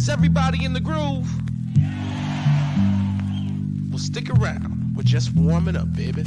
Is everybody in the groove? Well, stick around. We're just warming up, baby.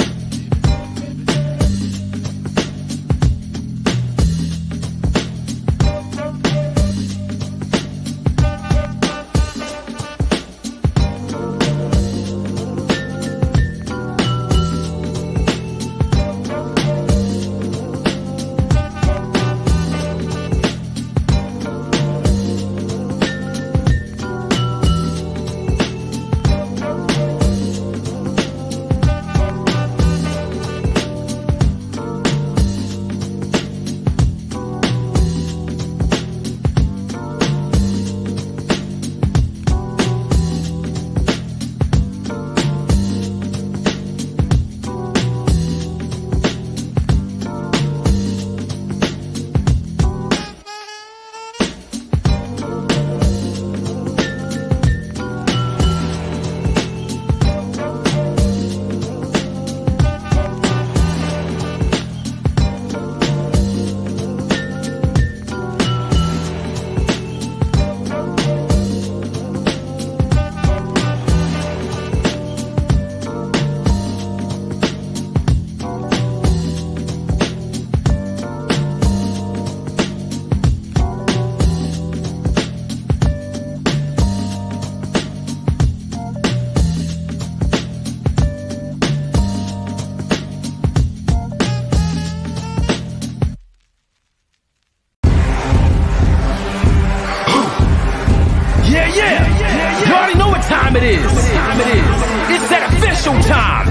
It's that official time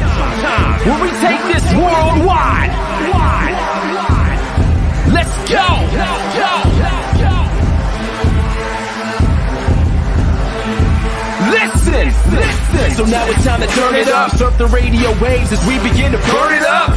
where we take this worldwide. Let's go. Listen. So now it's time to turn it up. Surf the radio waves as we begin to burn it up.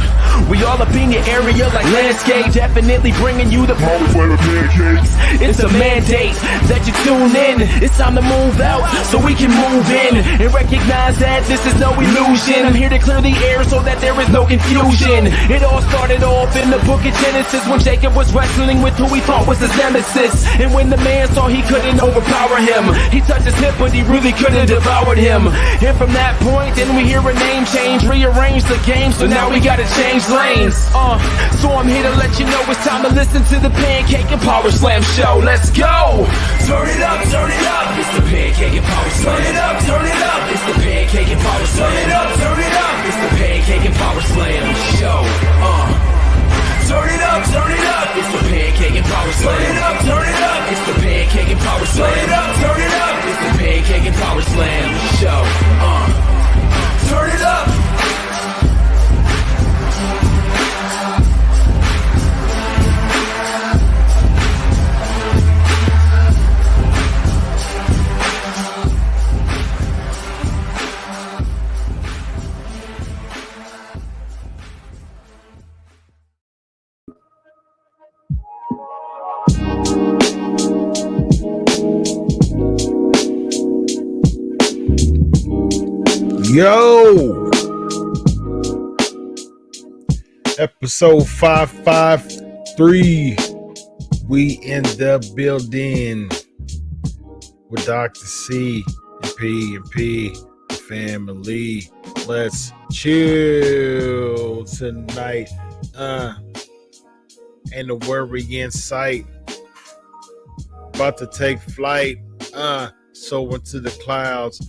We all up in your area like landscape, definitely bringing you the pancakes. It's a mandate that you tune in. It's time to move out so we can move in and recognize that this is no illusion. I'm here to clear the air so that there is no confusion. It all started off in the book of Genesis when Jacob was wrestling with who he thought was his nemesis. And when the man saw he couldn't overpower him, he touched his hip but he really couldn't devour him. And from that point, then we hear a name change, rearrange the game, so now we gotta change lanes. So I'm here to let you know it's time to listen to the Pancake and Powerslam show. Let's go! Turn it up, it's the Pancake and Powerslam. Turn it up, it's the Pancake and Powerslam. Turn it up, it's the Pancake and Powerslam show. Turn it up, it's the Pancake and Powerslam. Turn it up, it's the Pancake and Powerslam. Turn it up, it's the Pancake and Powerslam show. Turn it up. Yo, episode 553. We in the building with Dr. C and P&P family. Let's chill tonight. Ain't no worry in sight. About to take flight. So into the clouds.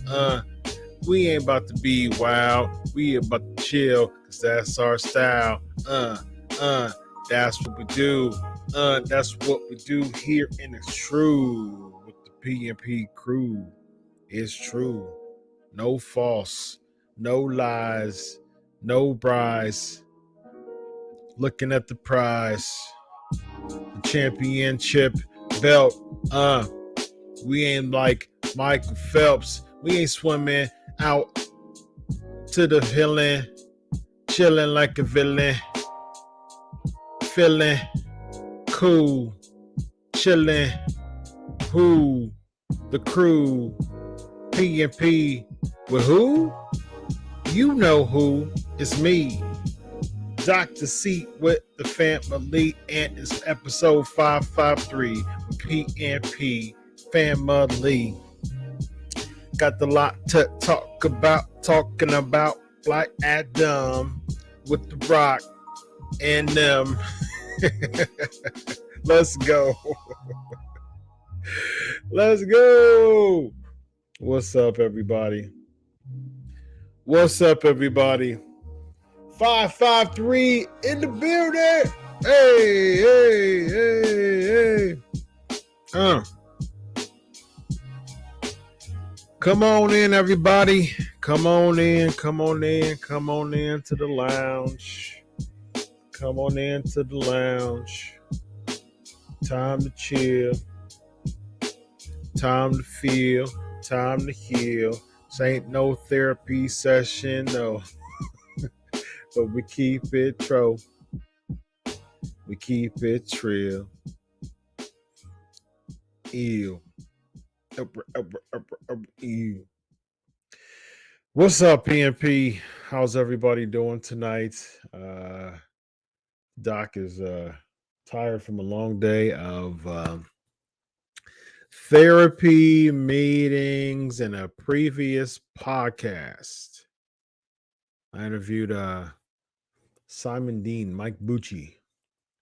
We ain't about to be wild. We about to chill, cause that's our style. That's what we do. That's what we do here, and it's true with the P&P crew. It's true. No false, no lies, no brides. Looking at the prize, the championship belt. We ain't like Michael Phelps. We ain't swimming out to the villain, chilling like a villain, feeling cool, chilling. Who? The crew. P&P with who? You know who. It's me, Dr. C with the family, and it's episode 553 with P&P family. Got a lot to talk about, talking about Black Adam with the Rock and them. Let's go. Let's go. What's up, everybody? What's up, everybody? 553 in the building. Hey. Come on in, everybody. Come on in to the lounge. Come on into the lounge. Time to chill. Time to feel. Time to heal. This ain't no therapy session, no. But we keep it true. We keep it trill. Ew. Ew. What's up, P&P? How's everybody doing tonight? Doc is tired from a long day of therapy meetings and a previous podcast. I interviewed Simon Dean, Mike Bucci.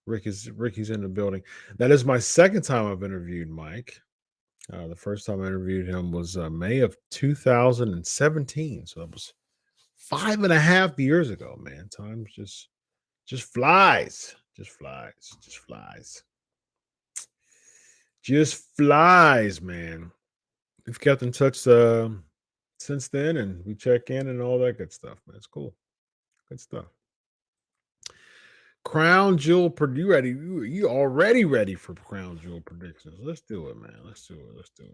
Ricky's in the building. That is my second time I've interviewed Mike. The first time I interviewed him was May of 2017. So that was 5.5 years ago, man. Time just flies. Just flies, man. We've kept in touch since then, and we check in and all that good stuff, man. It's cool. Good stuff. Crown Jewel, you ready? You already ready for Crown Jewel predictions? Let's do it, man. Let's do it. Let's do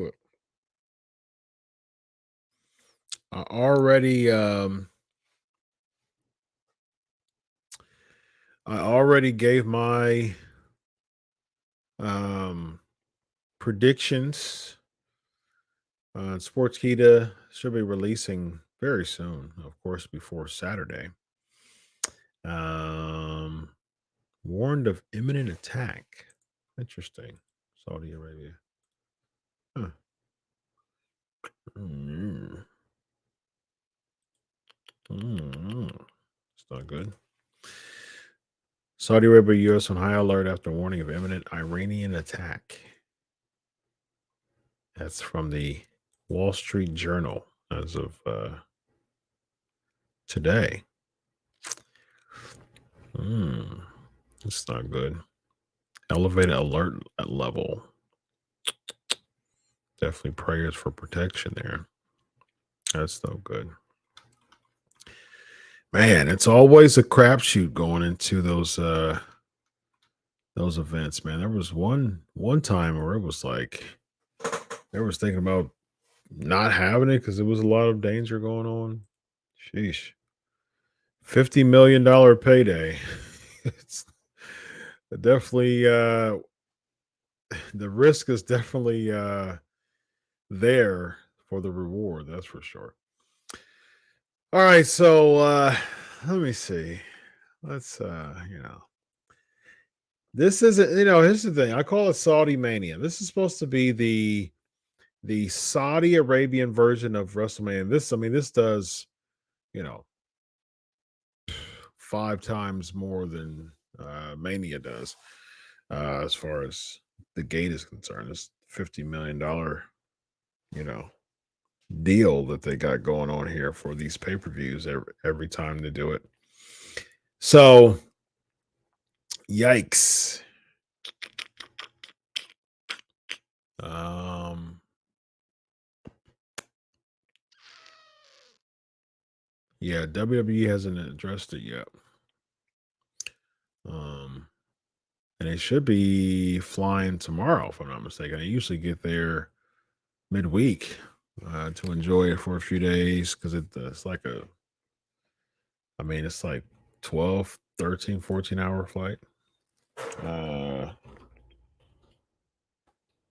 it. I already gave my predictions. Sportskeeda should be releasing very soon, of course, before Saturday. Warned of imminent attack. Interesting. Saudi Arabia. Huh. It's not good. Saudi Arabia, U.S. on high alert after warning of imminent Iranian attack. That's from the Wall Street Journal as of today. It's not good. Elevated alert level. Definitely prayers for protection there. That's no good. Man, it's always a crapshoot going into those events, man. There was one time where it was like they was thinking about not having it because there was a lot of danger going on. Sheesh. $50 million payday. It's definitely the risk is definitely there for the reward, that's for sure. All right, so let me see. Let's this isn't, here's the thing. I call it Saudi Mania. This is supposed to be the Saudi Arabian version of WrestleMania. This does, 5 times more than Mania does as far as the gate is concerned. It's $50 million, deal that they got going on here for these pay-per-views every time they do it. So, yikes. Yeah, WWE hasn't addressed it yet. And they should be flying tomorrow, if I'm not mistaken. They usually get there midweek to enjoy it for a few days because it's like it's like 12, 13, 14-hour flight.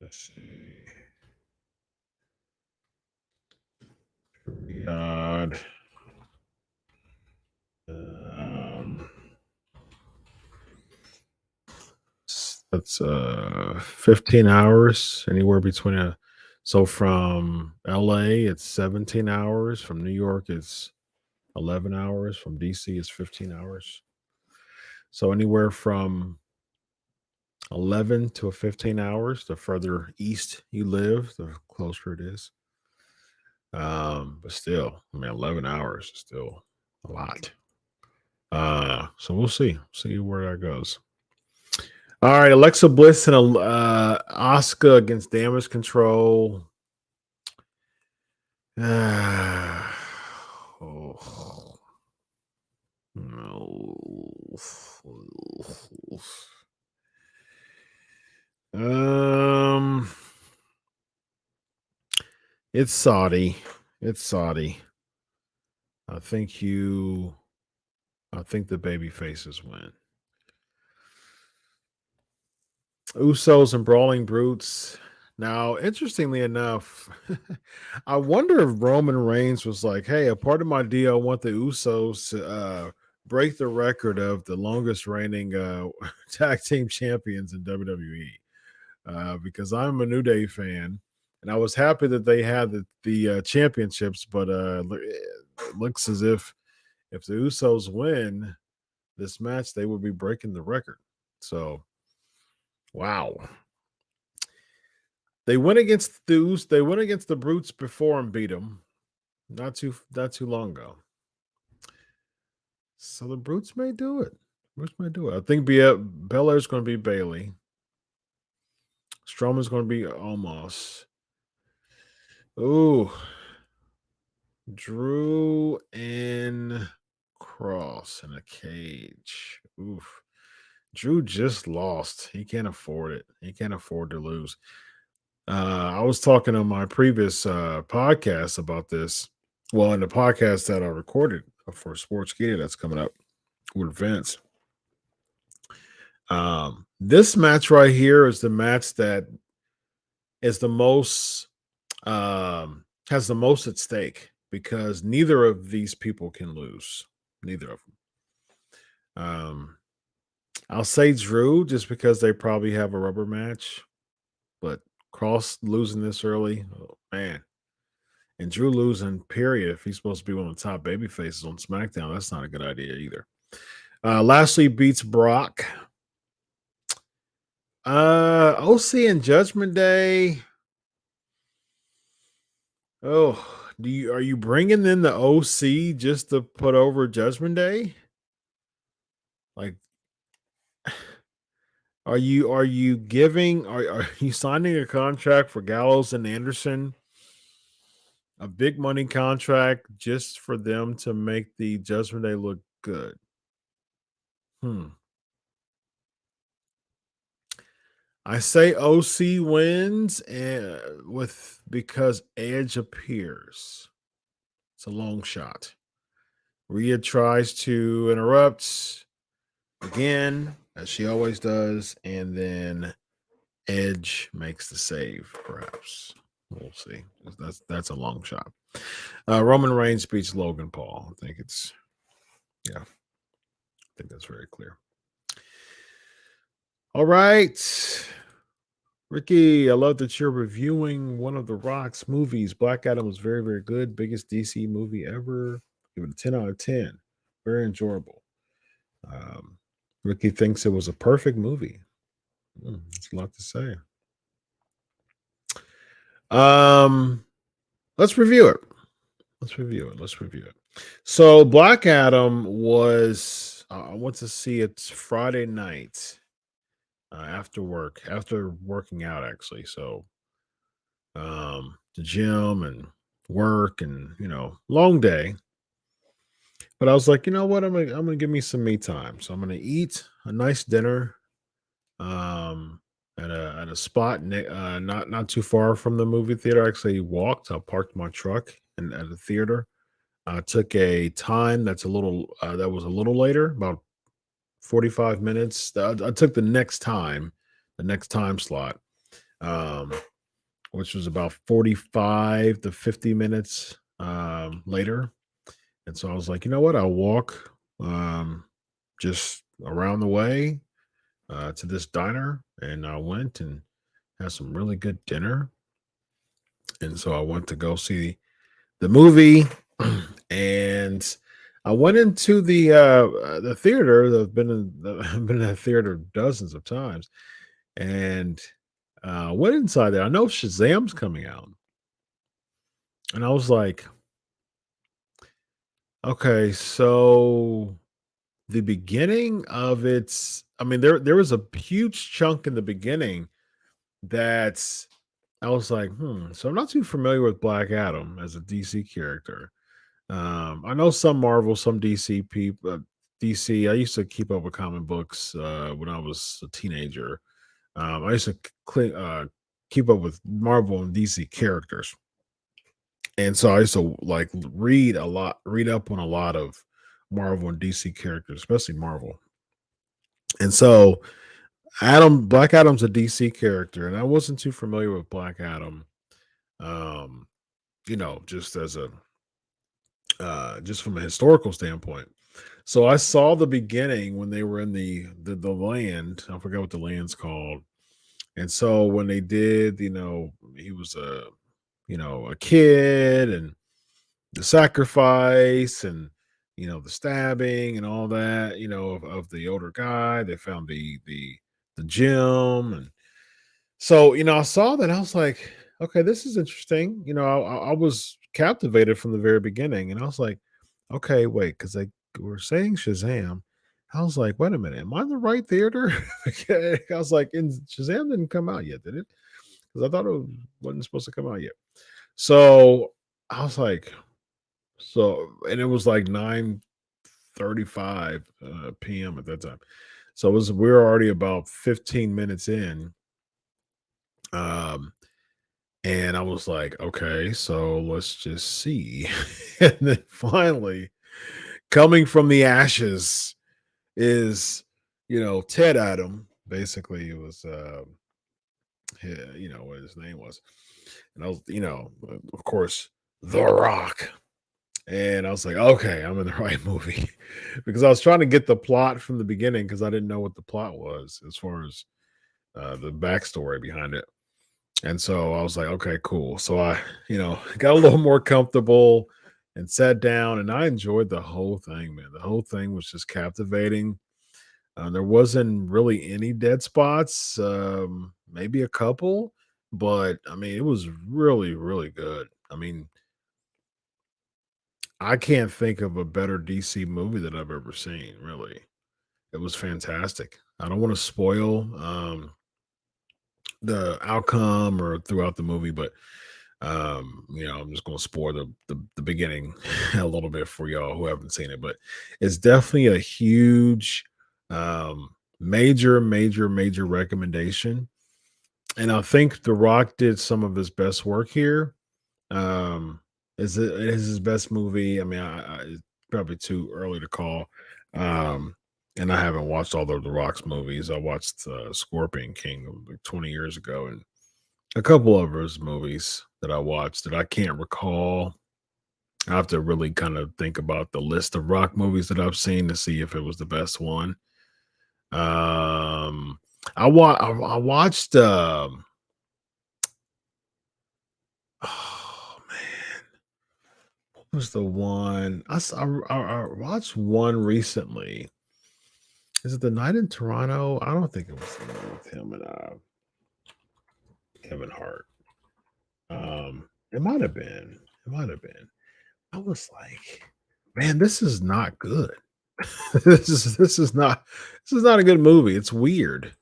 Let's see. God. That's 15 hours, anywhere between so from LA it's 17 hours, from New York it's 11 hours, from DC it's 15 hours. So anywhere from 11 to 15 hours, the further east you live, the closer it is. But still, I mean 11 hours is still a lot. So we'll see where that goes. All right, Alexa Bliss and Asuka against Damage Control. Oh, no. Um, it's Saudi. It's Saudi. I think the baby faces win. Usos and Brawling Brutes. Now, interestingly enough, I wonder if Roman Reigns was like, hey, a part of my deal, I want the Usos to break the record of the longest reigning tag team champions in WWE. Because I'm a New Day fan, and I was happy that they had the championships, but it looks as if the Usos win this match, they would be breaking the record. So, wow. They went against the Brutes before and beat them. Not too long ago. So the Brutes may do it. I think Belair's going to be Bailey. Strowman's going to be Omos. Ooh. Drew and Cross in a cage. Oof. Drew just lost. He can't afford it. He can't afford to lose. I was talking on my previous podcast about this. Well, in the podcast that I recorded for Sportskeeda that's coming up with Vince. This match right here is the match that is the most has the most at stake because neither of these people can lose. Neither of them. I'll say Drew just because they probably have a rubber match, but Cross losing this early, oh man. And Drew losing, period, if he's supposed to be one of the top baby faces on SmackDown, that's not a good idea either. Lashley beats Brock. OC and Judgment Day. Oh, are you bringing in the OC just to put over Judgment Day? Like, are you signing a contract for Gallows and Anderson? A big money contract just for them to make the Judgment Day look good. I say OC wins because Edge appears. It's a long shot. Rhea tries to interrupt again, as she always does, and then Edge makes the save, perhaps. We'll see. That's a long shot. Roman Reigns beats Logan Paul. I think that's very clear. All right. Ricky, I love that you're reviewing one of The Rock's movies. Black Adam was very, very good. Biggest DC movie ever. Give it a 10 out of 10. Very enjoyable. Ricky thinks it was a perfect movie. That's a lot to say. Let's review it. So Black Adam was I went to see it Friday night after working out actually. So the gym and work and long day. But I was like, you know what? I'm gonna give me some me time. So I'm gonna eat a nice dinner at a spot not too far from the movie theater. I actually walked. I parked my truck at the theater. I took a time that was a little later, about 45 minutes. I took the next time slot, which was about 45 to 50 minutes later. And so I was like, you know what? I'll walk just around the way to this diner, and I went and had some really good dinner. And so I went to go see the movie, and I went into the theater. I've been in that theater dozens of times, and went inside there. I know Shazam's coming out, and I was like, okay, so the beginning of its, I mean, there was a huge chunk in the beginning that's I was like, so I'm not too familiar with Black Adam as a DC character. I know some Marvel, some DC people. DC. I used to keep up with comic books when I was a teenager. I used to keep up with Marvel and DC characters, and so I used to like read up on a lot of Marvel and DC characters, especially Marvel. And so Black Adam's a DC character, and I wasn't too familiar with Black Adam. Um, just as a just from a historical standpoint. So I saw the beginning when they were in the land. I forgot what the land's called. And so when they did, he was a kid, and the sacrifice, and the stabbing and all that, of the older guy. They found the gym, and so I saw that. I was like, okay, this is interesting. I was captivated from the very beginning, and I was like, okay, wait, because they were saying Shazam. I was like, wait a minute, am I in the right theater? Okay. I was like, and Shazam didn't come out yet, did it? Because I thought wasn't supposed to come out yet. So I was like, and it was like 9:35 p.m. at that time. So we were already about 15 minutes in. Um, and I was like, okay, so let's just see. And then finally, coming from the ashes is, Ted Adam. Basically, it was, what his name was. And I was, of course, The Rock. And I was like, okay, I'm in the right movie because I was trying to get the plot from the beginning because I didn't know what the plot was as far as the backstory behind it. And so I was like, okay, cool. So I, got a little more comfortable and sat down, and I enjoyed the whole thing, man. The whole thing was just captivating. There wasn't really any dead spots, maybe a couple, but I mean, it was really, really good. I mean, I can't think of a better DC movie that I've ever seen, really. It was fantastic. I don't want to spoil the outcome or throughout the movie, but I'm just gonna spoil the beginning a little bit for y'all who haven't seen it. But it's definitely a huge major recommendation. And I think The Rock did some of his best work here. Um, it is his best movie. I mean, it's probably too early to call. Um, and I haven't watched all of The Rock's movies. I watched Scorpion King like 20 years ago, and a couple of his movies that I watched that I can't recall. I have to really kind of think about the list of Rock movies that I've seen to see if it was the best one. I watched. Oh man, what was the one I watched one recently? Is it The Night in Toronto? I don't think it was the one with him and Kevin Hart. It might have been. It might have been. I was like, man, this is not good. This is not a good movie. It's weird.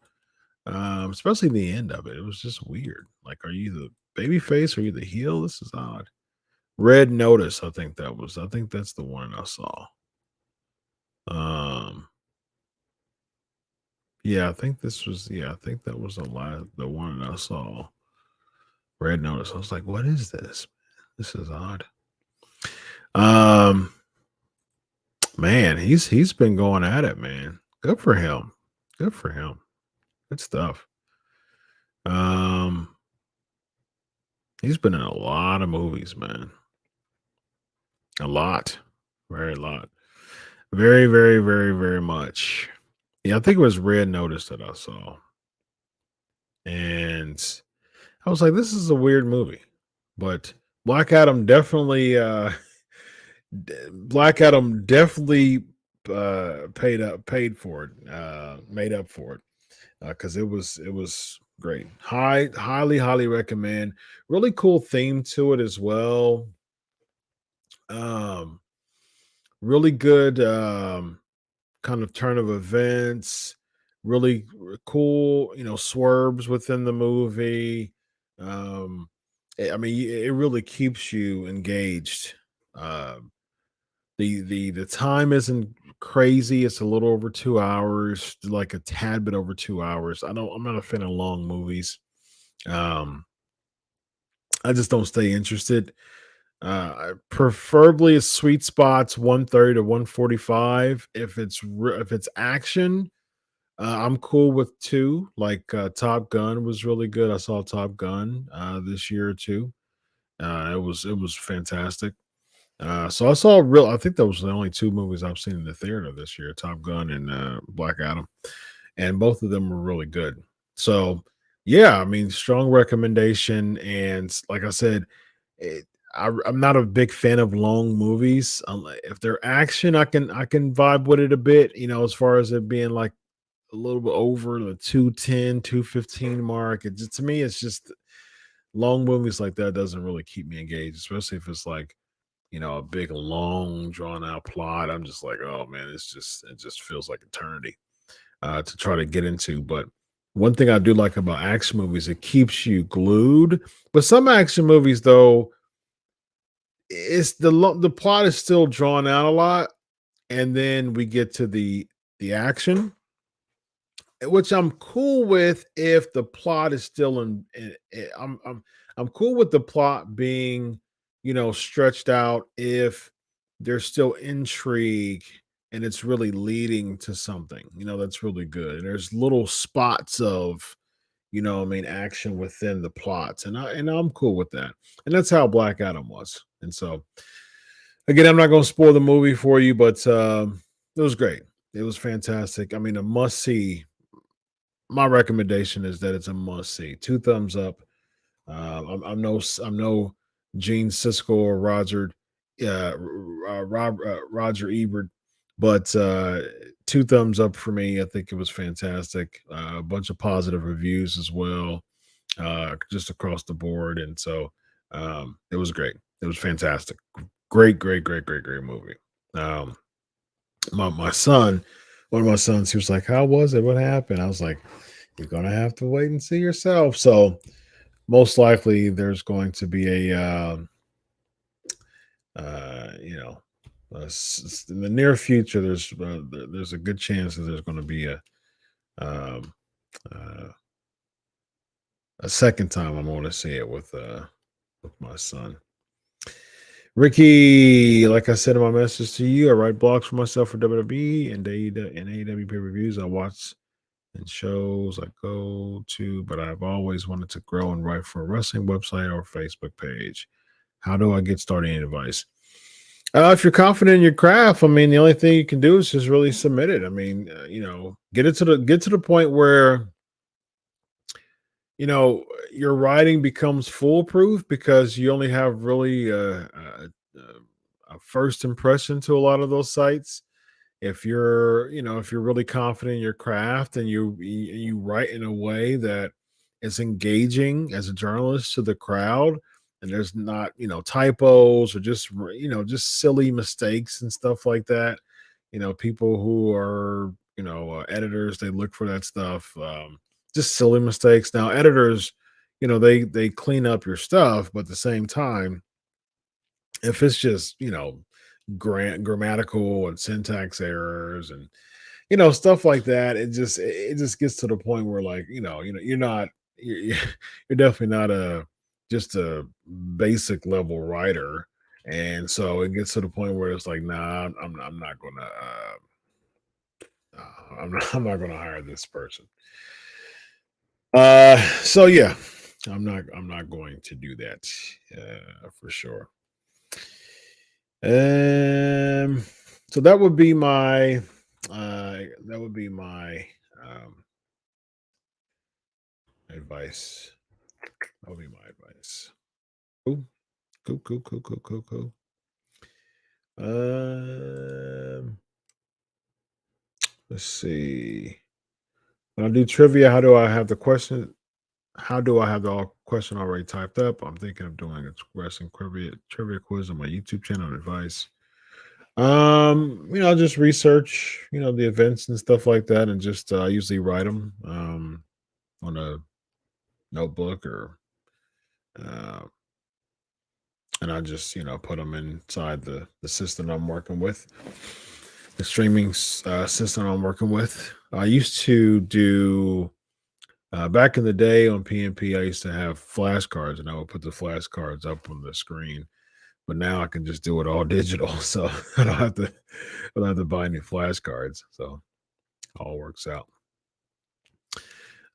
Especially the end of it. It was just weird. Like, are you the baby face? Or are you the heel? This is odd. Red Notice, I think that's the one I saw. Um, yeah, I think that was the one I saw. Red Notice. I was like, what is this? This is odd. Um, man, he's been going at it, man. Good for him. Good for him. Good stuff. Um, he's been in a lot of movies, man. A lot. Very lot. Very, very, very, very much. Yeah, I think it was Red Notice that I saw, and I was like, "This is a weird movie," but Black Adam definitely, Black Adam definitely paid for it, made up for it because it was great. Highly recommend. Really cool theme to it as well. Um, really good kind of turn of events. Really cool, swerves within the movie. Um, I mean, it really keeps you engaged. Um, the time isn't crazy. It's a little over 2 hours, like a tad bit over 2 hours. I'm not a fan of long movies. I just don't stay interested. Preferably a sweet spots 130 to 145. If it's action, I'm cool with two. Like Top Gun was really good. I saw Top Gun this year too. It was fantastic. So I saw real. I think those were the only two movies I've seen in the theater this year: Top Gun and Black Adam, and both of them were really good. So yeah, I mean, strong recommendation. And like I said, it, I'm not a big fan of long movies. If they're action, I can vibe with it a bit. As far as it being like a little bit over the 210, 215 mark. It just, to me, it's just long movies like that doesn't really keep me engaged, especially if it's like a big, long, drawn out plot. I'm just like, oh man, it just feels like eternity to try to get into. But one thing I do like about action movies, it keeps you glued. But some action movies, though, it's the plot is still drawn out a lot, and then we get to the action, which I'm cool with if the plot is still I'm cool with the plot being, stretched out if there's still intrigue and it's really leading to something, that's really good. And there's little spots of, I mean, action within the plots. And I'm cool with that. And that's how Black Adam was. And so again, I'm not going to spoil the movie for you, but it was great. It was fantastic. I mean, a must see. My recommendation is that it's a must see. Two thumbs up. I'm no Gene Siskel or Roger Ebert, but two thumbs up for me. I think it was fantastic. A bunch of positive reviews as well, just across the board, and so it was great. It was fantastic. Great movie. Um, my son, one of my sons, he was like, "How was it? What happened?" I was like, "You're gonna have to wait and see yourself." So most likely, there's going to be a you know in the near future. There's a good chance that there's going to be um, uh, a second time I'm going to see it with my son. Ricky, like I said in my message to you, I write blogs for myself for WWE and AEW pay reviews. I watch and shows I go to, but I've always wanted to grow and write for a wrestling website or Facebook page. How do I get started? Any advice? If you're confident in your craft, I mean, the only thing you can do is just really submit it. I mean, get to the point where your writing becomes foolproof because you only have really a first impression to a lot of those sites. If you're really confident in your craft and you write in a way that is engaging as a journalist to the crowd, and there's not typos or just silly mistakes and stuff like that. People who are editors, they look for that stuff. Just silly mistakes. Now editors, they clean up your stuff, but at the same time, if it's just grammatical and syntax errors and stuff like that, it just gets to the point where, like, you're you're definitely not just a basic level writer. And so it gets to the point where it's like, nah, I'm not gonna I'm not gonna hire this person. So yeah, I'm not going to do that for sure. Um, so that would be my That would be my advice. That would be my advice. Cool. Cool, cool, cool, cool, cool, cool. Um, let's see. When I do trivia, how do I have the question? How do I have the question already typed up? I'm thinking of doing a wrestling trivia quiz on my YouTube channel advice. Just research, the events and stuff like that, and just I usually write them on a notebook or uh, and I just put them inside the system I'm working with, the streaming system I'm working with. I used to do back in the day on P&P. I used to have flashcards, and I would put the flashcards up on the screen. But now I can just do it all digital, so I don't have to buy any flashcards. So all works out.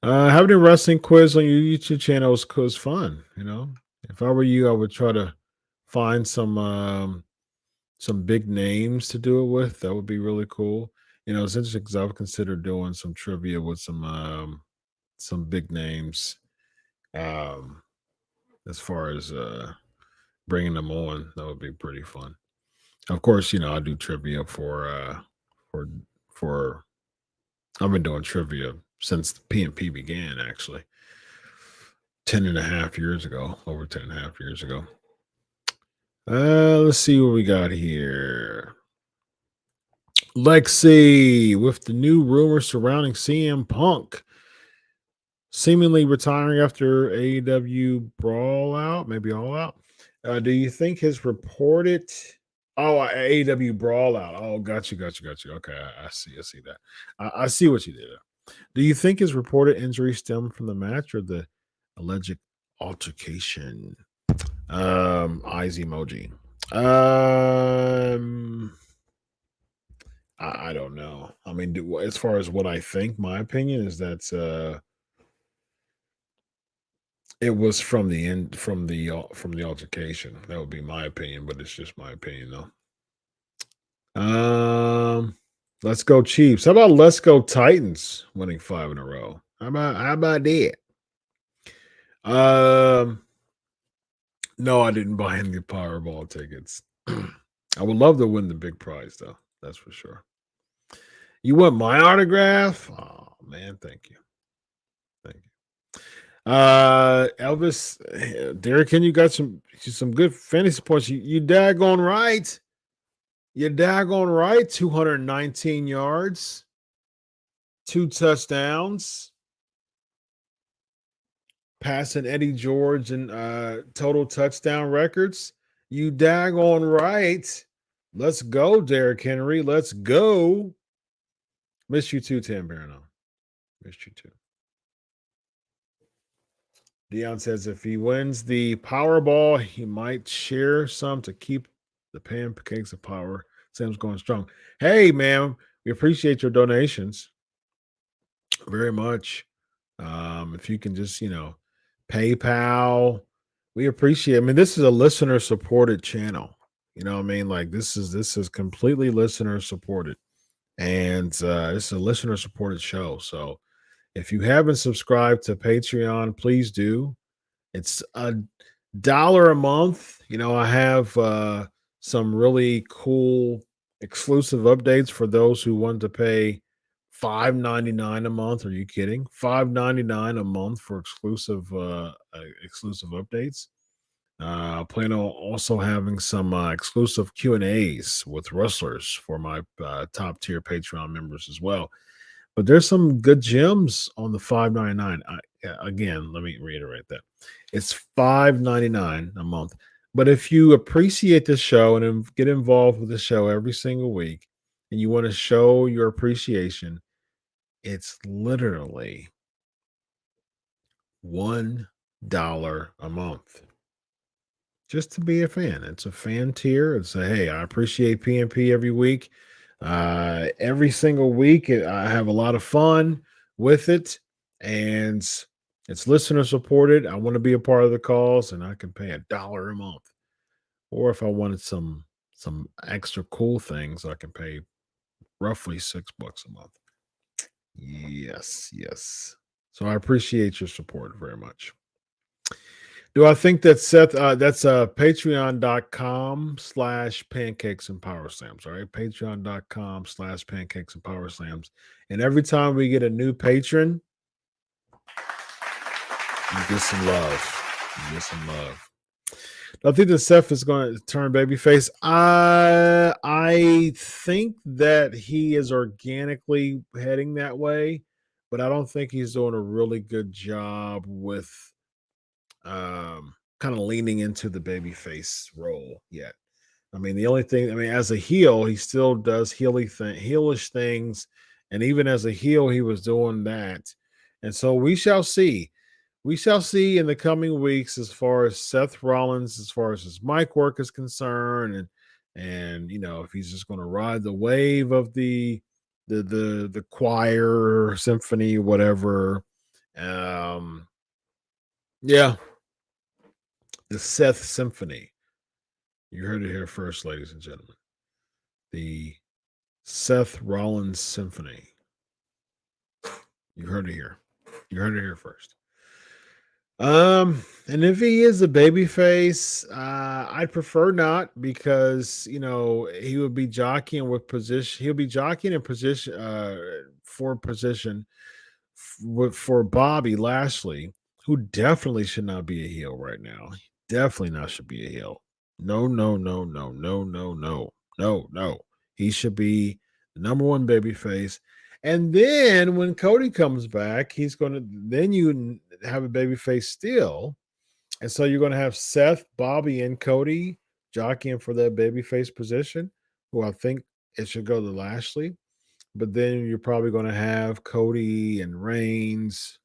Having a wrestling quiz on your YouTube channel is fun. If I were you, I would try to find some big names to do it with. That would be really cool. It's interesting because I've considered doing some trivia with some big names. Um, as far as bringing them on, that would be pretty fun. Of course, I do trivia for for I've been doing trivia since the P&P began, actually. 10.5 years ago, over 10.5 years ago. Let's see what we got here. Lexi, with the new rumors surrounding CM Punk seemingly retiring after AEW Brawl Out, maybe All Out. Do you think his reported AEW Brawl Out? Oh, got you. Okay, I see that. I see what you did. Do you think his reported injury stemmed from the match or the alleged altercation? Eyes emoji. I don't know. I mean, as far as what I think, my opinion is that it was from the end, from the altercation. That would be my opinion, but it's just my opinion, though. Let's go Chiefs. How about let's go Titans winning 5 in a row? How about that? No, I didn't buy any Powerball tickets. I would love to win the big prize, though. That's for sure. You want my autograph? Oh man, thank you. Elvis, Derek, can you got some good fantasy points? You daggone right. You daggone right. 219 yards, 2 touchdowns, passing Eddie George and total touchdown records. You daggone right. Let's go, Derrick Henry. Let's go. Miss you too, Tim Barano. Missed you too. Dion says if he wins the Powerball, he might share some to keep the pancakes of power. Sam's going strong. Hey, man, we appreciate your donations very much. If you can just, PayPal, we appreciate it. I mean, this is a listener supported channel. You know what I mean? Like this is completely listener supported. And it's a listener supported show. So if you haven't subscribed to Patreon, please do. It's $1 a month. I have some really cool exclusive updates for those who want to pay $5.99 a month. Are you kidding? $5.99 a month for exclusive updates. Plan on also having some exclusive Q&As with wrestlers for my top tier Patreon members as well. But there's some good gems on the $5.99. Again, let me reiterate that. It's $5.99 a month. But if you appreciate the show and get involved with the show every single week and you want to show your appreciation, it's literally $1 a month. Just to be a fan. It's a fan tier. It's hey, I appreciate P&P every week. Every single week, I have a lot of fun with it, and it's listener supported. I want to be a part of the cause, and I can pay $1 a month. Or if I wanted some extra cool things, I can pay roughly $6 a month. Yes. So I appreciate your support very much. Do I think that Seth, that's patreon.com/pancakes and power slams. All right. Patreon.com/pancakes and power slams. And every time we get a new patron, you get some love. I think that Seth is going to turn babyface. I think that he is organically heading that way, but I don't think he's doing a really good job with kind of leaning into the babyface role yet. I mean, the only thing, as a heel, he still does heelish things, and even as a heel, he was doing that. And so we shall see. We shall see in the coming weeks as far as Seth Rollins, as far as his mic work is concerned, and if he's just going to ride the wave of the choir symphony, whatever. Yeah, the Seth Symphony. You heard it here first, ladies and gentlemen. The Seth Rollins Symphony. You heard it here. You heard it here first. And if he is a babyface, I'd prefer not, because he would be jockeying with position. He'll be jockeying in position for position for Bobby Lashley, who definitely should not be a heel right now. Definitely not should be a heel. No. He should be the number one babyface. And then when Cody comes back, then you have a babyface still. And so you're going to have Seth, Bobby, and Cody jockeying for that babyface position, who I think it should go to Lashley. But then you're probably going to have Cody and Reigns,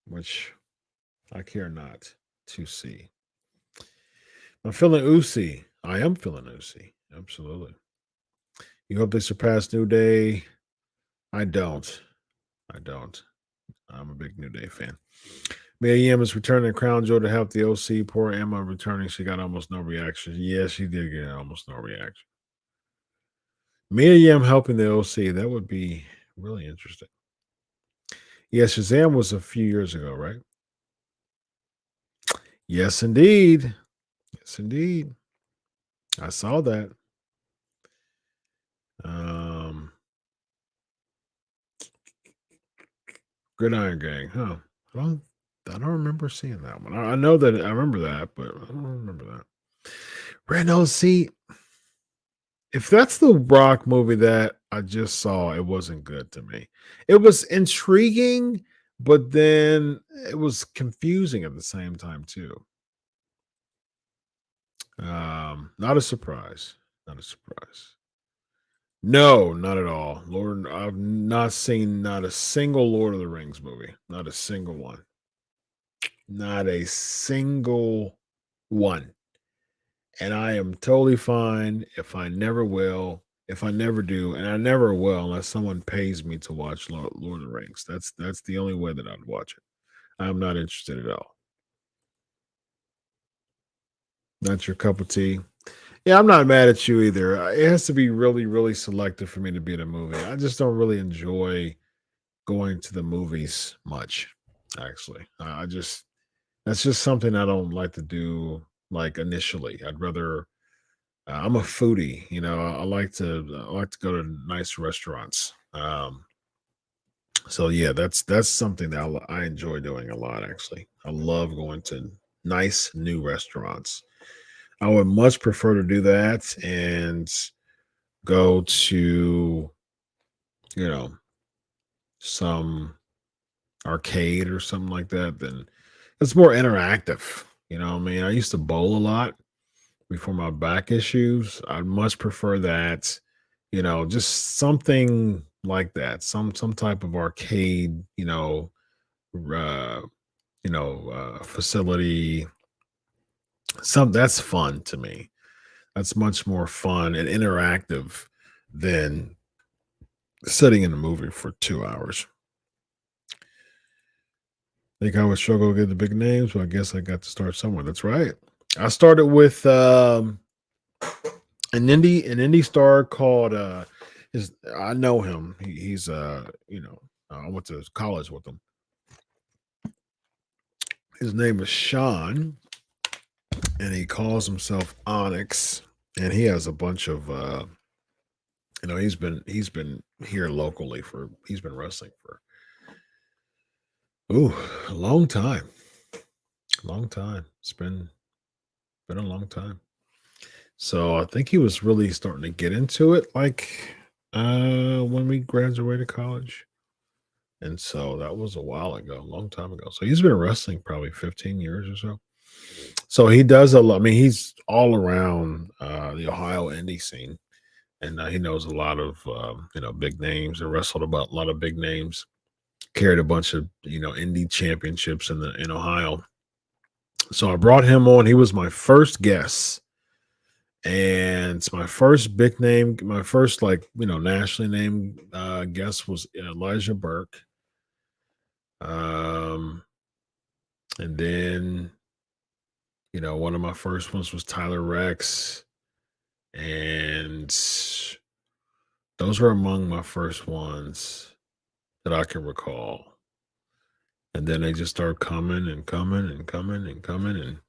which I care not to see. I'm feeling Usi. I am feeling Usi. Absolutely. You hope they surpass New Day? I don't. I'm a big New Day fan. Mia Yim is returning Crown Jewel to help the OC. Poor Emma returning. She got almost no reaction. Yes, she did get almost no reaction. Mia Yim helping the OC. That would be really interesting. Yes, Shazam was a few years ago, right? Yes, indeed. I saw that. Gridiron Gang, huh? I don't remember seeing that one. I know that I remember that, but I don't remember that. Reno, see, if that's the Rock movie that I just saw, it wasn't good to me. It was intriguing, but then it was confusing at the same time too. Not a surprise. No, not at all. Lord, I've not seen not a single Lord of the Rings movie. Not a single one. Not a single one. And I am totally fine if I never will, if I never do, and I never will unless someone pays me to watch Lord of the Rings. That's the only way that I'd watch it. I'm not interested at all. Not your cup of tea. Yeah, I'm not mad at you either. It has to be really, really selective for me to be in a movie. I just don't really enjoy going to the movies much, actually. That's just something I don't like to do, like, initially. I'd rather I'm a foodie, I like to go to nice restaurants. So yeah, that's something that I enjoy doing a lot, actually. I love going to nice new restaurants. I would much prefer to do that and go to, some arcade or something like that. Then it's more interactive. I used to bowl a lot before my back issues. I'd much prefer that, just something like that, some type of arcade, facility. That's fun to me. That's much more fun and interactive than sitting in a movie for 2 hours. Think I would struggle to get the big names, but I guess I got to start somewhere. That's right. I started with an indie star called his I know him. He's I went to college with him. His name is Sean, and he calls himself Onyx, and he has a bunch of he's been here locally he's been wrestling for a long time. Long time. It's been a long time. So I think he was really starting to get into it like when we graduated college. And so that was a while ago, a long time ago. So he's been wrestling probably 15 years or so. So he does a lot. I mean, he's all around the Ohio indie scene, and he knows a lot of big names. And wrestled about a lot of big names. Carried a bunch of indie championships in Ohio. So I brought him on. He was my first guest, and it's my first big name. My first nationally named guest was Elijah Burke. And then one of my first ones was Tyler Rex, and those were among my first ones that I can recall. And then they just started coming and coming and coming and coming, and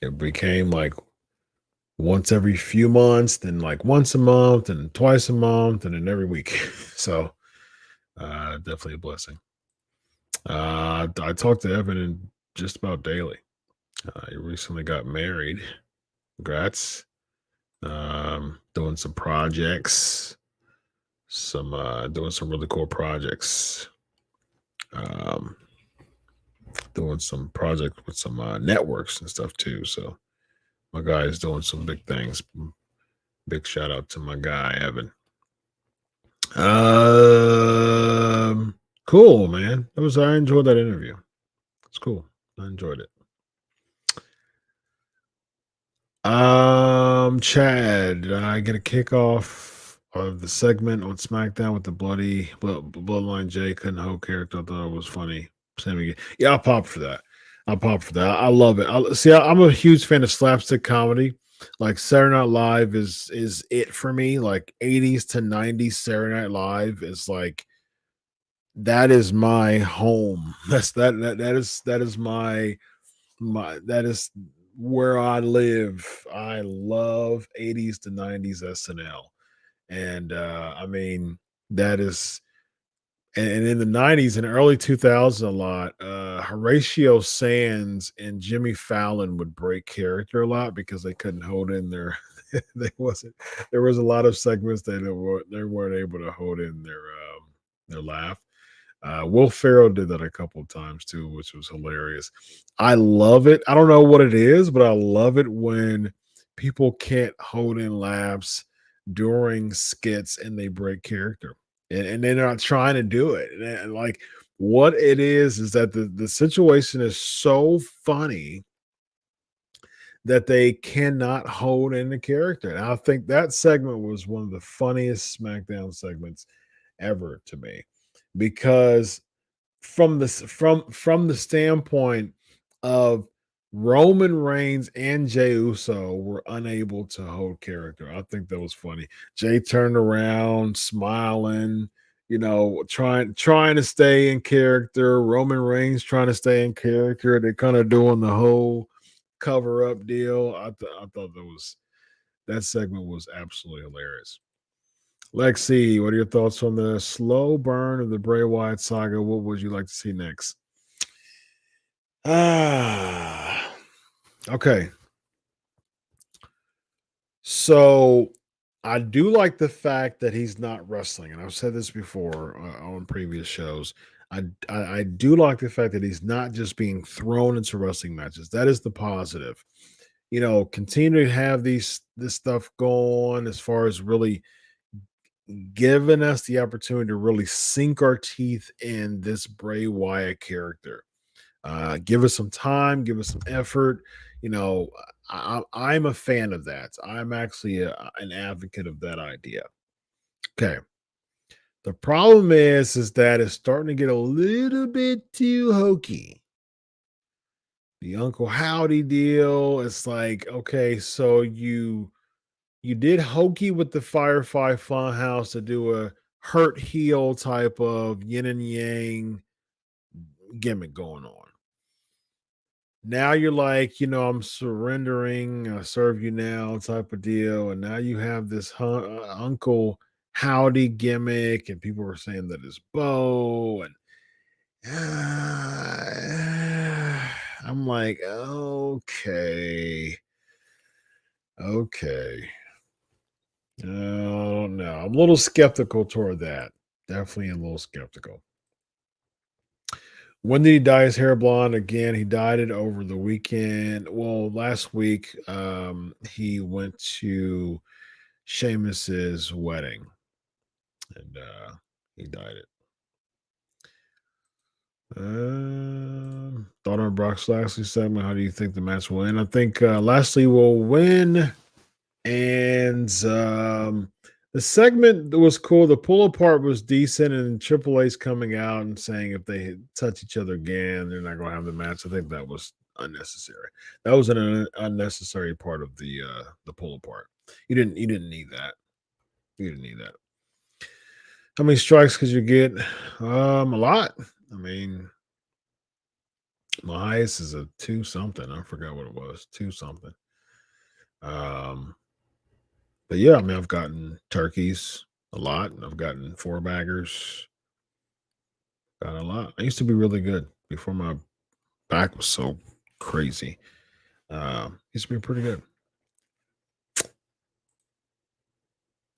it became like once every few months, then like once a month, and twice a month, and then every week. So definitely a blessing. I talk to Evan just about daily. He recently got married. Congrats. Doing some projects, doing some really cool projects. Doing some projects with some networks and stuff too. So my guy is doing some big things. Big shout out to my guy Evan. Cool, man. I enjoyed that interview. It's cool. I enjoyed it. Chad, did I get a kickoff of the segment on SmackDown with the Bloodline Jay couldn't hold character? I thought it was funny. Yeah, I'll pop for that. I love it. I'm a huge fan of slapstick comedy. Like Saturday Night Live is it for me. Like 80s to 90s Saturday Night Live is like that is my home. That is my that is where I live. I love 80s to 90s SNL. And I mean that is and in the 90s and early 2000s a lot, Horatio Sands and Jimmy Fallon would break character a lot because they couldn't hold in their there was a lot of segments that they weren't able to hold in their laugh. Will Ferrell did that a couple of times too, which was hilarious. I love it. I don't know what it is, but I love it when people can't hold in laughs during skits and they break character. And they're not trying to do it. And like what it is that the situation is so funny that they cannot hold in the character. And I think that segment was one of the funniest SmackDown segments ever to me, because from the standpoint of Roman Reigns and Jey Uso were unable to hold character. I think that was funny. Jey turned around, smiling, trying to stay in character. Roman Reigns trying to stay in character. They're kind of doing the whole cover up deal. I thought that segment was absolutely hilarious. Lexi, what are your thoughts on the slow burn of the Bray Wyatt saga? What would you like to see next? Okay. So I do like the fact that he's not wrestling, and I've said this before on previous shows. I do like the fact that he's not just being thrown into wrestling matches. That is the positive. Continue to have this stuff go on as far as really giving us the opportunity to really sink our teeth in this Bray Wyatt character. Give us some time, give us some effort. I'm a fan of that. I'm actually an advocate of that idea. Okay. The problem is that it's starting to get a little bit too hokey. The Uncle Howdy deal. It's like, okay, so you You did hokey with the Firefly Funhouse to do a hurt heel type of yin and yang gimmick going on. Now you're like, I'm surrendering, I serve you now type of deal. And now you have this Uncle Howdy gimmick, and people were saying that it's Bo. And I'm like, okay. Okay. Oh, no. I'm a little skeptical toward that. Definitely a little skeptical. When did he dye his hair blonde? Again, he dyed it over the weekend. Well, last week, he went to Sheamus's wedding, and he dyed it. Thought on Brock Lashley segment. How do you think the match will end? I think Lashley will win, and the segment was cool. The pull apart was decent, and Triple H's coming out and saying if they touch each other again, they're not going to have the match. I think that was unnecessary. That was an unnecessary part of the pull apart. You didn't need that. You didn't need that. How many strikes could you get? A lot. I mean, my highest is a 2 something. I forgot what it was. 2 something. But yeah, I mean, I've gotten turkeys a lot. I've gotten 4-baggers. Got a lot. I used to be really good before my back was so crazy. Used to be pretty good.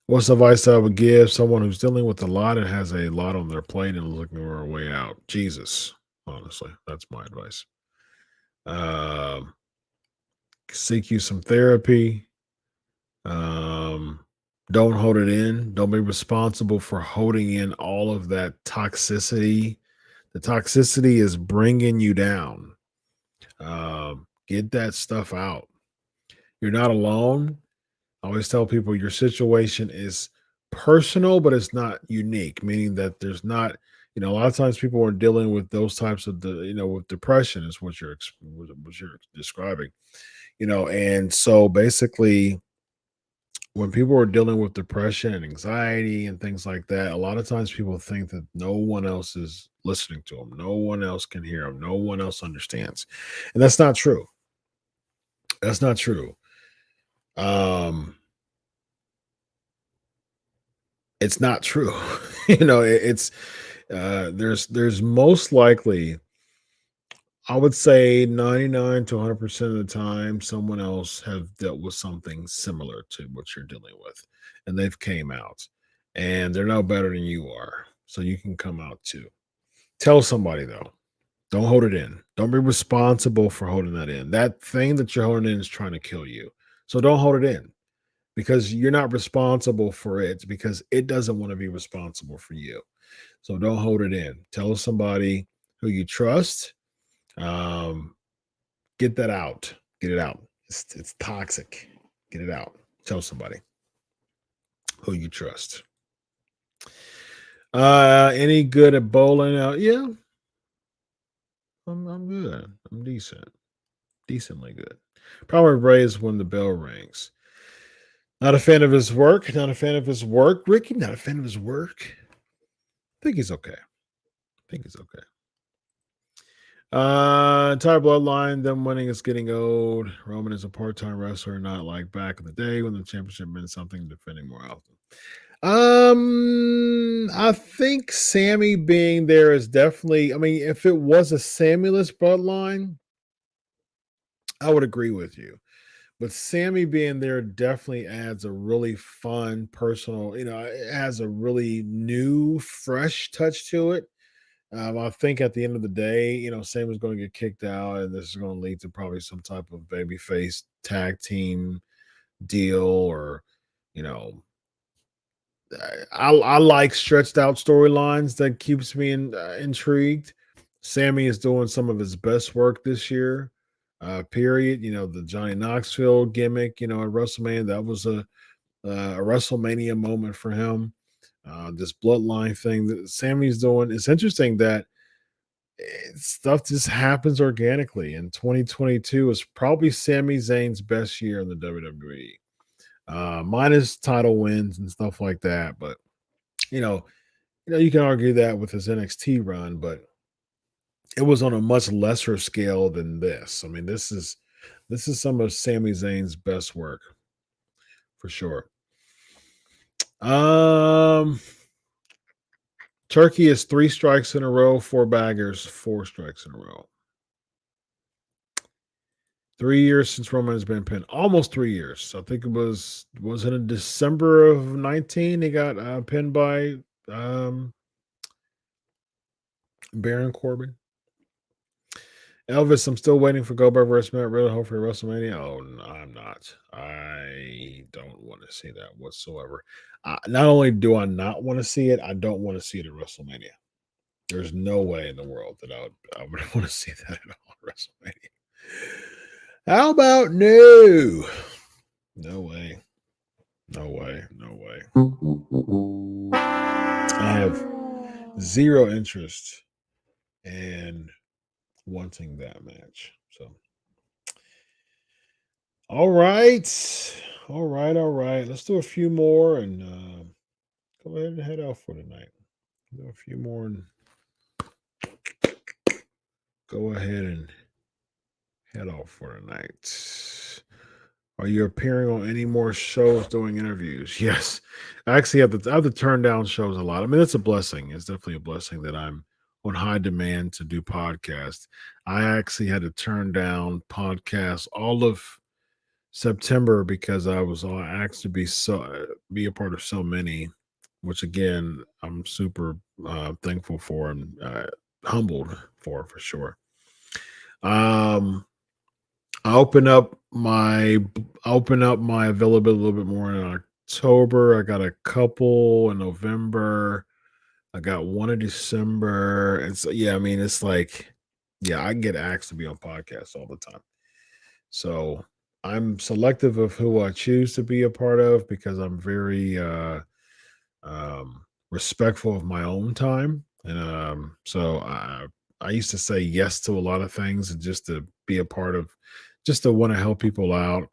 What's the advice I would give someone who's dealing with a lot and has a lot on their plate and looking for a way out? Jesus, honestly, that's my advice. Seek you some therapy. Don't hold it in. Don't be responsible for holding in all of that toxicity. The toxicity is bringing you down. Get that stuff out. You're not alone. I always tell people your situation is personal, but it's not unique, meaning that there's not, a lot of times people are dealing with those types of, with depression is what you're describing, and so basically, when people are dealing with depression and anxiety and things like that, a lot of times people think that no one else is listening to them. No one else can hear them. No one else understands. And that's not true. That's not true. It's not true. It's there's most likely, I would say 99 to 100% of the time, someone else have dealt with something similar to what you're dealing with, and they've came out, and they're no better than you are. So you can come out too. Tell somebody though. Don't hold it in. Don't be responsible for holding that in. That thing that you're holding in is trying to kill you. So don't hold it in because you're not responsible for it because it doesn't want to be responsible for you. So don't hold it in. Tell somebody who you trust. Get that out. Get it out. It's toxic. Get it out. Tell somebody who you trust. Any good at bowling? Yeah. I'm good. I'm decent. Decently good. Probably raised when the bell rings. Not a fan of his work. Not a fan of his work. Ricky, not a fan of his work. I think he's okay. Entire bloodline, them winning is getting old. Roman is a part-time wrestler, not like back in the day when the championship meant something, defending more often. I think Sammy being there is definitely, I mean, if it was a Sammyless bloodline, I would agree with you. But Sammy being there definitely adds a really fun, personal, it has a really new, fresh touch to it. I think at the end of the day, Sammy's going to get kicked out, and this is going to lead to probably some type of babyface tag team deal, or, you know, I like stretched out storylines that keeps me intrigued. Sammy is doing some of his best work this year. Period. The Johnny Knoxville gimmick. At WrestleMania, that was a WrestleMania moment for him. This bloodline thing that Sammy's doing. It's interesting that stuff just happens organically. And 2022 is probably Sami Zayn's best year in the WWE. minus title wins and stuff like that. But you know, you can argue that with his NXT run, but it was on a much lesser scale than this. I mean, this is some of Sami Zayn's best work for sure. Turkey is 3 strikes in a row, 4 baggers, 4 strikes in a row. 3 years since Roman has been pinned. Almost 3 years. I think it was it in December of 19 he got pinned by Baron Corbin. Elvis, I'm still waiting for Goldberg versus Matt Riddle, hopefully WrestleMania. Oh, no, I'm not. I don't want to see that whatsoever. Not only do I not want to see it, I don't want to see it at WrestleMania. There's no way in the world that I would want to see that at all at WrestleMania. How about no? No way. No way. No way. I have zero interest in wanting that match. So, all right. Let's do a few more and go ahead and head out for tonight. Do a few more and go ahead and head off for tonight. Are you appearing on any more shows doing interviews? Yes. I actually have to turn down shows a lot. I mean, it's a blessing. It's definitely a blessing that I'm on high demand to do podcasts. I actually had to turn down podcasts all of September because I was asked to be a part of so many, which again I'm super thankful for and humbled for sure. I open up my availability a little bit more in October. I got a couple in November. I got one in December. And so I mean it's like I get asked to be on podcasts all the time. So I'm selective of who I choose to be a part of because I'm very respectful of my own time. And so I used to say yes to a lot of things and just to be a part of, just to want to help people out,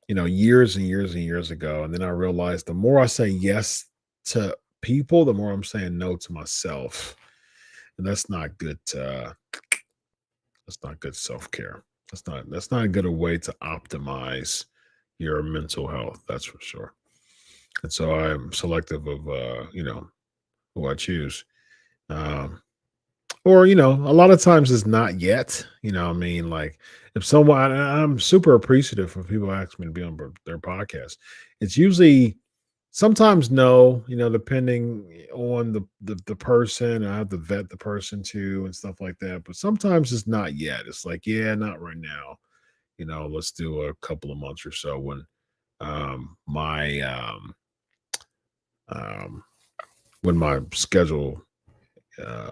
years and years and years ago. And then I realized the more I say yes to people, the more I'm saying no to myself. And that's not good. That's not good self-care. That's not a good way to optimize your mental health. That's for sure. And so I'm selective of who I choose. Um, or a lot of times it's not yet. I mean, like if someone, and I'm super appreciative when people ask me to be on their podcast. It's usually sometimes no, depending on the person. I have to vet the person too and stuff like that. But sometimes it's not yet. It's like, not right now. Let's do a couple of months or so when my when my schedule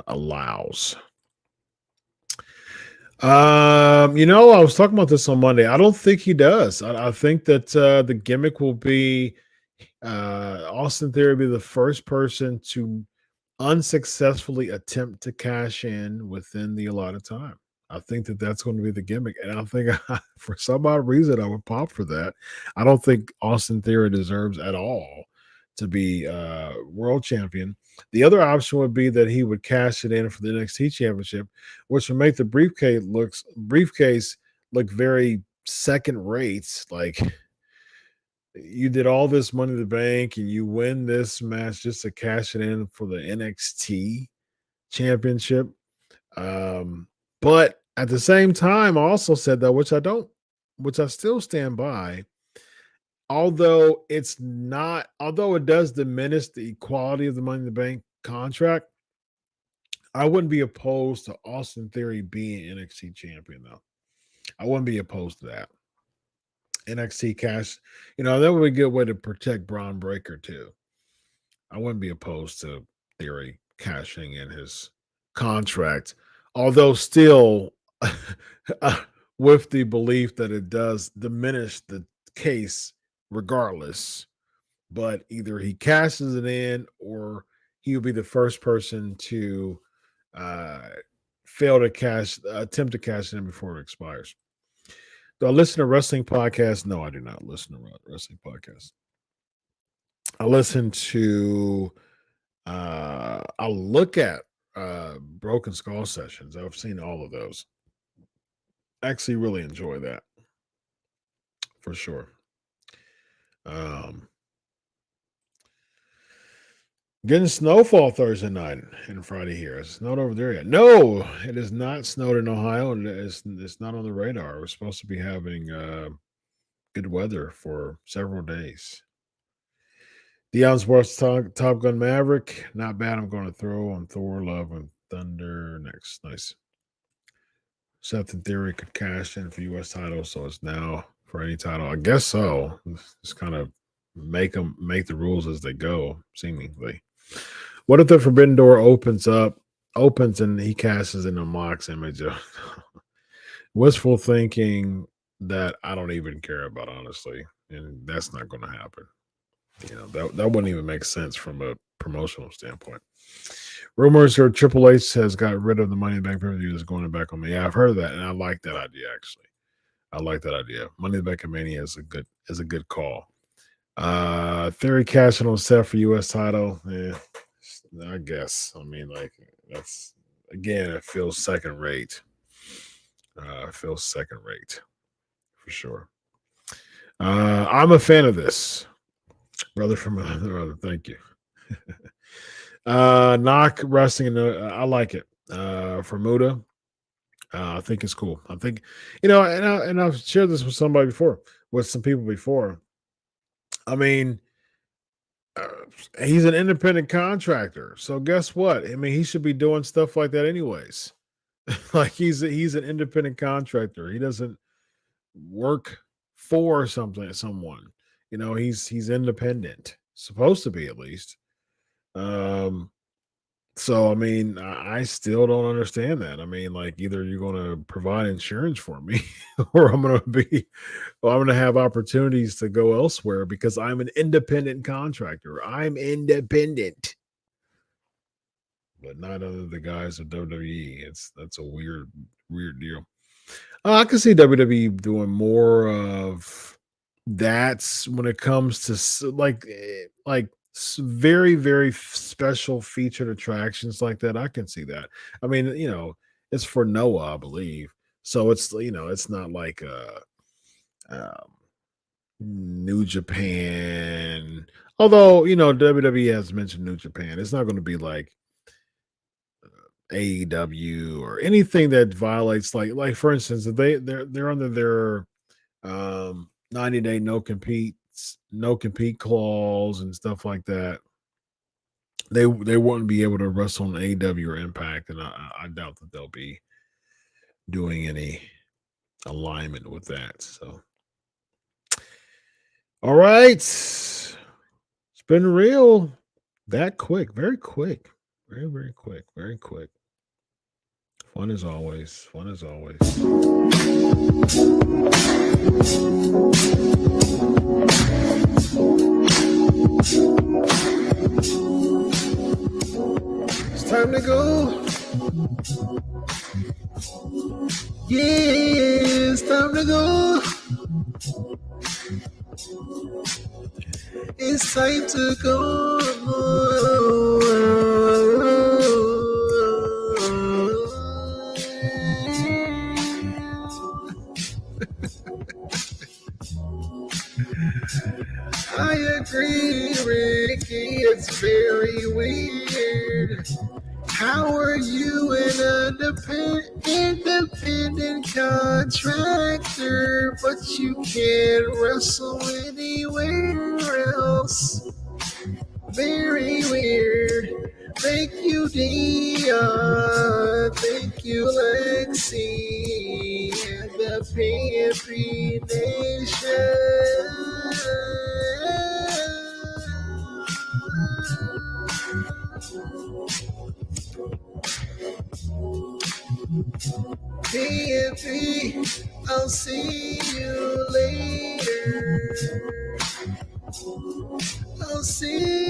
allows. I was talking about this on Monday. I don't think he does. I think that the gimmick will be Austin Theory be the first person to unsuccessfully attempt to cash in within the allotted time. I think that that's going to be the gimmick. And I think for some odd reason, I would pop for that. I don't think Austin Theory deserves at all to be world champion. The other option would be that he would cash it in for the NXT championship, which would make the briefcase look very second rate. Like you did all this money in the bank and you win this match just to cash it in for the NXT championship. But at the same time, I also said that, which I still stand by. Although it does diminish the quality of the Money in the Bank contract, I wouldn't be opposed to Austin Theory being NXT champion, though. I wouldn't be opposed to that. NXT cash, that would be a good way to protect Braun Breaker, too. I wouldn't be opposed to Theory cashing in his contract, although still with the belief that it does diminish the case regardless. But either he cashes it in or he will be the first person to attempt to cash it in before it expires. Do I listen to wrestling podcasts? No, I do not listen to wrestling podcasts. I listen to I'll look at Broken Skull sessions. I've seen all of those. Actually really enjoy that for sure. Getting snowfall Thursday night and Friday here. It's not over there yet. No, it is not snowed in Ohio, and it's not on the radar. We're supposed to be having good weather for several days. Deion Sports Top Gun Maverick. Not bad. I'm going to throw on Thor, Love, and Thunder next. Nice. Seth in theory could cash in for U.S. title, so it's now for any title. I guess so. Just kind of make the rules as they go, seemingly. What if the Forbidden Door opens and he casts in a Mox image? Wistful thinking that I don't even care about, honestly, and that's not going to happen. You know, that wouldn't even make sense from a promotional standpoint. Rumors are Triple H has got rid of the Money in the Bank pay-per-view is going back on me. Yeah, I've heard of that, and I like that idea, actually. I like that idea. Money in the Bank Mania is a good call. Theory cashing on Seth for U.S. title. Yeah, I guess. I mean, like, that's, again, it feels second rate. For sure. I'm a fan of this. Brother from another brother. Thank you. Knock wrestling. I like it. For Muda, I think it's cool. I think, and I've shared this with some people before. I mean, he's an independent contractor, so guess what? I mean, he should be doing stuff like that anyways. Like he's an independent contractor. He doesn't work for someone. He's independent, supposed to be at least. So I mean, I still don't understand that. I mean, like, either you're going to provide insurance for me, or I'm going to have opportunities to go elsewhere because I'm an independent contractor. I'm independent, but not under the guise of WWE. That's a weird deal. I can see WWE doing more of that when it comes to like very, very special featured attractions like that. I can see that. I mean, it's for Noah, I believe. So it's not like New Japan. Although, WWE has mentioned New Japan. It's not going to be like AEW or anything that violates like for instance, if they're under their 90-day no compete clause and stuff like that, they wouldn't be able to wrestle on AEW or Impact, and I doubt that they'll be doing any alignment with that. So, all right, it's been real that quick, very quick, very, very quick, very quick. Fun as always. It's time to go. Yeah, it's time to go. It's time to go. I agree, Ricky, it's very weird. How are you an independent contractor, but you can't wrestle anywhere else? Very weird. Thank you, Dion. Thank you, Lexi, and the P&P Nation. P&P, I'll see you later. I'll see